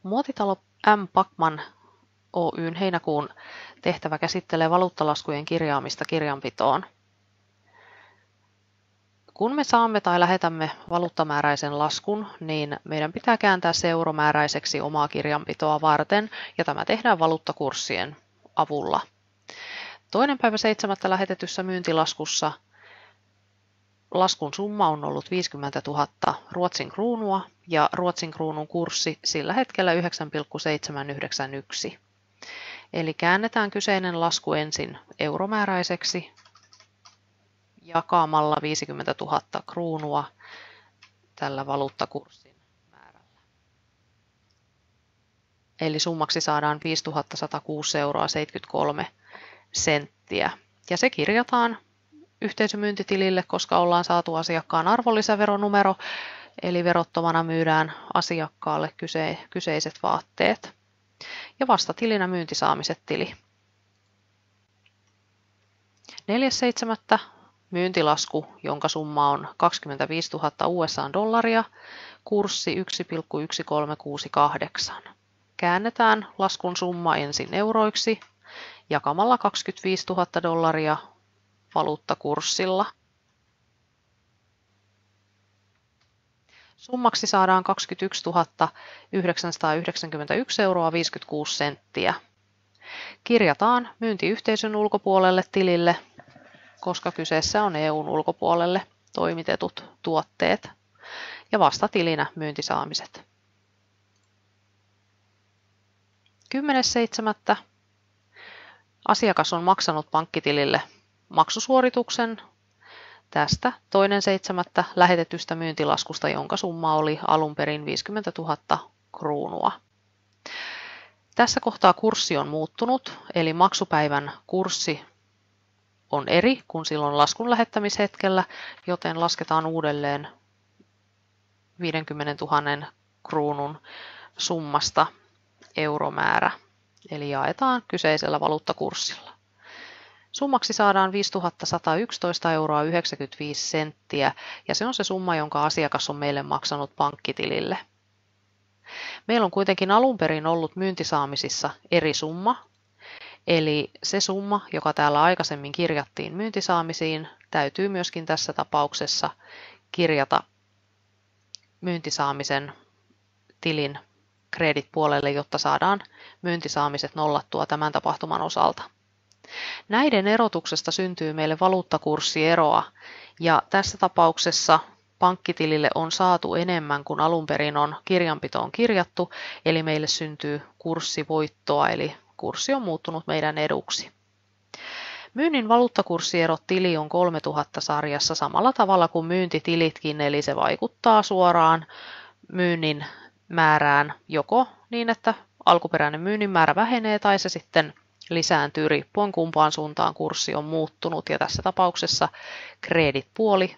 Muotitalo M. Backman Oyn heinäkuun tehtävä käsittelee valuuttalaskujen kirjaamista kirjanpitoon. Kun me saamme tai lähetämme valuuttamääräisen laskun, niin meidän pitää kääntää se euromääräiseksi omaa kirjanpitoa varten, ja tämä tehdään valuuttakurssien avulla. 2.7. lähetetyssä myyntilaskussa laskun summa on ollut 50 000 Ruotsin kruunua ja Ruotsin kruunun kurssi sillä hetkellä 9,791. Eli käännetään kyseinen lasku ensin euromääräiseksi jakamalla 50 000 kruunua tällä valuuttakurssin määrällä. Eli summaksi saadaan 5 106,73 €. Ja se kirjataan yhteisömyyntitilille, koska ollaan saatu asiakkaan arvonlisäveronumero, eli verottomana myydään asiakkaalle kyseiset vaatteet. Ja vastatilinä myyntisaamiset tili. 4.7. myyntilasku, jonka summa on 25 000 $, kurssi 1,1368. Käännetään laskun summa ensin euroiksi jakamalla 25 000 $ valuuttakurssilla. Summaksi saadaan 21 991,56 €. Kirjataan myyntiyhteisön ulkopuolelle tilille, koska kyseessä on EUn ulkopuolelle toimitetut tuotteet, ja vastatilinä myyntisaamiset. 10.7. asiakas on maksanut pankkitilille maksusuorituksen tästä 2.7. lähetetystä myyntilaskusta, jonka summa oli alun perin 50 000 kruunua. Tässä kohtaa kurssi on muuttunut, eli maksupäivän kurssi on eri kuin silloin laskun lähettämishetkellä, joten lasketaan uudelleen 50 000 kruunun summasta euromäärä, eli jaetaan kyseisellä valuuttakurssilla. Summaksi saadaan 5 111,95 €, ja se on se summa, jonka asiakas on meille maksanut pankkitilille. Meillä on kuitenkin alun perin ollut myyntisaamisissa eri summa, eli se summa, joka täällä aikaisemmin kirjattiin myyntisaamisiin, täytyy myöskin tässä tapauksessa kirjata myyntisaamisen tilin credit-puolelle, jotta saadaan myyntisaamiset nollattua tämän tapahtuman osalta. Näiden erotuksesta syntyy meille valuuttakurssieroa, ja tässä tapauksessa pankkitilille on saatu enemmän kuin alun perin on kirjanpitoon kirjattu, eli meille syntyy kurssivoittoa, eli kurssi on muuttunut meidän eduksi. Myynnin valuuttakurssierotili on 3000 sarjassa samalla tavalla kuin myyntitilitkin, eli se vaikuttaa suoraan myynnin määrään joko niin, että alkuperäinen myynnin määrä vähenee tai se sitten lisääntyy riippuen kumpaan suuntaan kurssi on muuttunut, ja tässä tapauksessa credit-puoli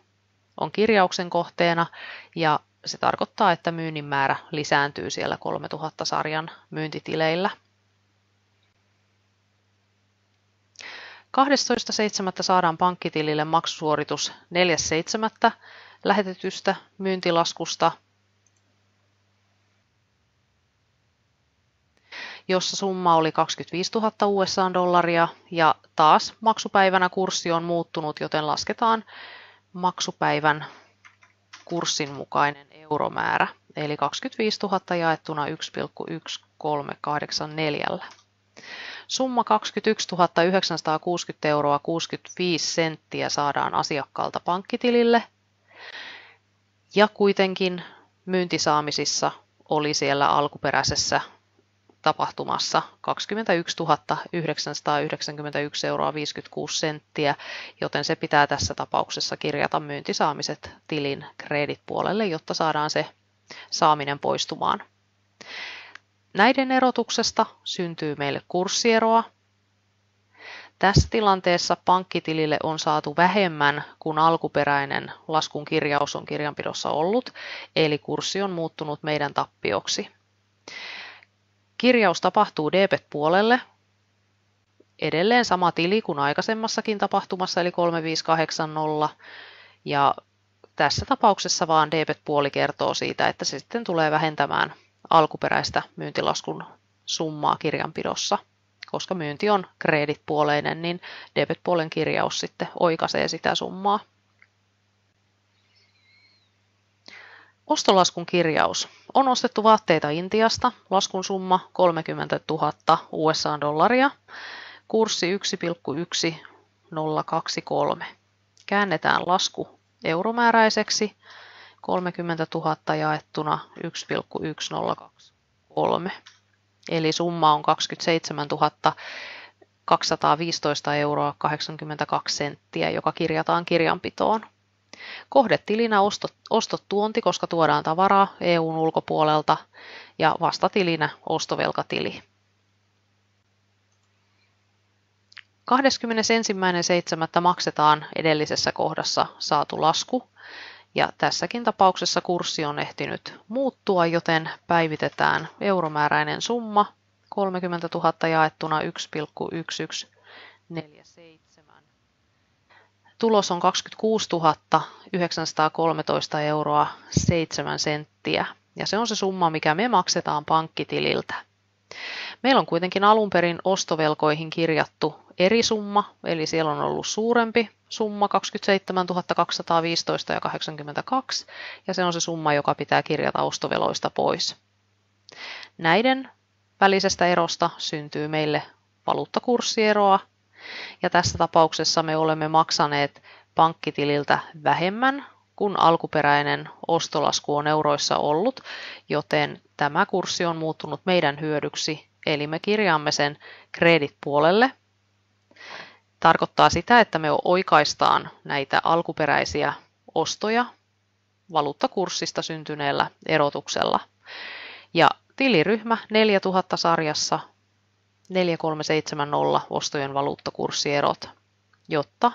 on kirjauksen kohteena, ja se tarkoittaa, että myynnin määrä lisääntyy siellä 3000 sarjan myyntitileillä. 12.7. saadaan pankkitilille maksusuoritus 4.7. lähetetystä myyntilaskusta, jossa summa oli 25 000 $, ja taas maksupäivänä kurssi on muuttunut, joten lasketaan maksupäivän kurssin mukainen euromäärä, eli 25 000 jaettuna 1,1384. Summa 21 960,65 € saadaan asiakkaalta pankkitilille, ja kuitenkin myyntisaamisissa oli siellä alkuperäisessä tapahtumassa 21 991,56 €, joten se pitää tässä tapauksessa kirjata myyntisaamiset tilin credit-puolelle, jotta saadaan se saaminen poistumaan. Näiden erotuksesta syntyy meille kurssieroa. Tässä tilanteessa pankkitilille on saatu vähemmän kuin alkuperäinen laskun kirjaus on kirjanpidossa ollut, eli kurssi on muuttunut meidän tappioksi. Kirjaus tapahtuu debet-puolelle, edelleen sama tili kuin aikaisemmassakin tapahtumassa, eli 3580, ja tässä tapauksessa vaan debet-puoli kertoo siitä, että se sitten tulee vähentämään alkuperäistä myyntilaskun summaa kirjanpidossa. Koska myynti on credit-puoleinen, niin debit-puolen kirjaus sitten oikaisee sitä summaa. Ostolaskun kirjaus. On ostettu vaatteita Intiasta, laskun summa 30 000 USA-dollaria, kurssi 1,1023. Käännetään lasku euromääräiseksi, 30 000 jaettuna 1,1023. Eli summa on 27 215 euroa 82 senttiä, joka kirjataan kirjanpitoon. Kohdetilinä ostot tuonti, koska tuodaan tavaraa EUn ulkopuolelta, ja vastatilinä ostovelkatili. 21.7. maksetaan edellisessä kohdassa saatu lasku, ja tässäkin tapauksessa kurssi on ehtinyt muuttua, joten päivitetään euromääräinen summa 30 000 jaettuna 1,1147. Tulos on 26 913 euroa 7 senttiä, ja se on se summa, mikä me maksetaan pankkitililtä. Meillä on kuitenkin alun perin ostovelkoihin kirjattu eri summa, eli siellä on ollut suurempi summa 27 215 ja 82, ja se on se summa, joka pitää kirjata ostoveloista pois. Näiden välisestä erosta syntyy meille valuuttakurssieroa, ja tässä tapauksessa me olemme maksaneet pankkitililtä vähemmän kuin alkuperäinen ostolasku on euroissa ollut, joten tämä kurssi on muuttunut meidän hyödyksi, eli me kirjaamme sen credit-puolelle. Tarkoittaa sitä, että me oikaistaan näitä alkuperäisiä ostoja valuuttakurssista syntyneellä erotuksella. Ja tiliryhmä 4000 sarjassa 4370 ostojen valuuttakurssierot, jotta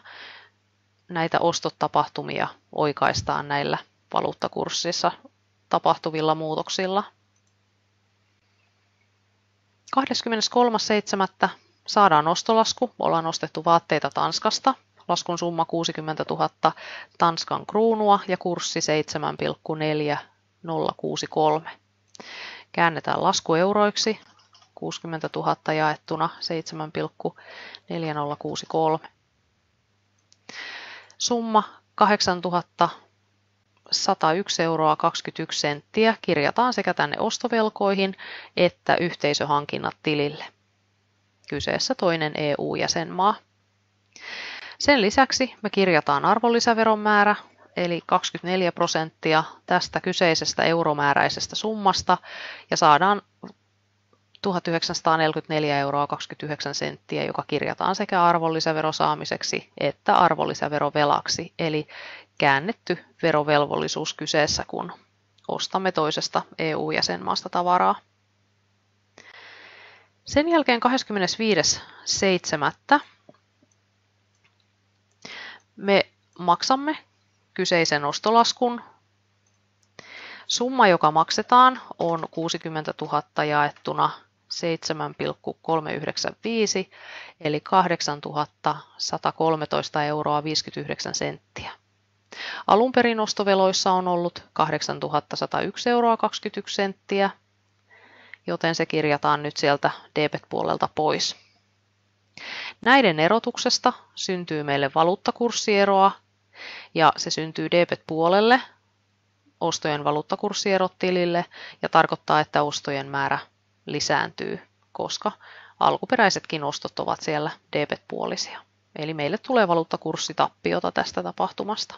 näitä ostotapahtumia oikaistaan näillä valuuttakurssissa tapahtuvilla muutoksilla. 23.7. saadaan ostolasku. Ollaan ostettu vaatteita Tanskasta. Laskun summa 60 000 Tanskan kruunua ja kurssi 7,4063. Käännetään lasku euroiksi. 60 000 jaettuna 7,4063. Summa 8 101 euroa 21 senttiä kirjataan sekä tänne ostovelkoihin että yhteisöhankinnat tilille. Kyseessä toinen EU-jäsenmaa. Sen lisäksi me kirjataan arvonlisäveron määrä, eli 24% tästä kyseisestä euromääräisestä summasta, ja saadaan 1944 euroa 29 senttiä, joka kirjataan sekä arvonlisäverosaamiseksi että arvonlisäverovelaksi, eli käännetty verovelvollisuus kyseessä, kun ostamme toisesta EU-jäsenmaasta tavaraa. Sen jälkeen 25.7. me maksamme kyseisen ostolaskun. Summa, joka maksetaan, on 60 000 jaettuna 7,395 eli 8 113 euroa 59 senttiä. Alun perin ostoveloissa on ollut 8 101 euroa 21 senttiä, joten se kirjataan nyt sieltä debet-puolelta pois. Näiden erotuksesta syntyy meille valuuttakurssieroa, ja se syntyy debet-puolelle ostojen valuuttakurssierot tilille ja tarkoittaa, että ostojen määrä lisääntyy, koska alkuperäisetkin ostot ovat siellä debet-puolisia. Eli meille tulee valuuttakurssitappiota tästä tapahtumasta.